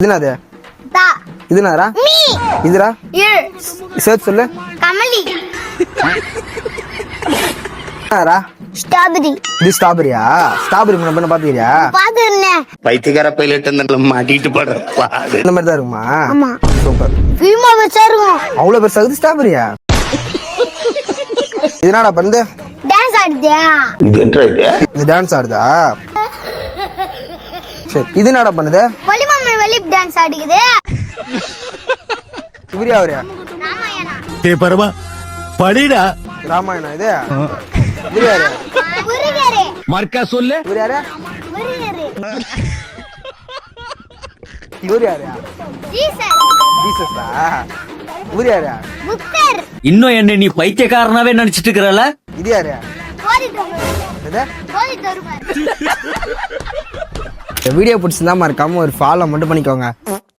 இதுனாது தா இதுனாரா மீ இதுரா இல் சேர்த்து சொல்லு கமலி என்னடா ஸ்ட்ராபெரி இது ஸ்ட்ராபெரியா ஸ்ட்ராபெரி முன்ன பாத்துக்கிறியா பாத்துறேன் பைத்தியக்கார பைலட் அந்த மாட்டிட்டு படுற பாடு இந்த மாதிரி தான் இருக்குமா ஆமா சூப்பர் வீமா வச்சாருவோம் அவ்வளவு பெருசா இருக்குது ஸ்ட்ராபெரியா இது என்னடா பண்ணுது டான்ஸ் ஆடுதியா இது என்ன இது இது டான்ஸ் ஆடுதா சரி இது என்னடா பண்ணுது வலிமாமே வலி டான்ஸ் ஆடுக்குது இவரியா அவரியா ராமாயணா பரவா படிடா ராமாயணம் இது இவரு யாரு முருகரே மர்க்கா சொல்லு இவரு யாரு முருகரே இவரு யாரு ஜீசஸ் ஜீசஸா இவரு யாரு புத்தர் இன்னும் என்ன நீ பைத்தியக்காரனாவே நினைச்சிட்டு இருக்கிறல? இது யாரு கோதி தருவார் இது கோதி தருவார் வீடியோ பிடிச்சிருந்தா மறக்காம ஒரு ஃபாலோ மட்டும் பண்ணிக்கோங்க.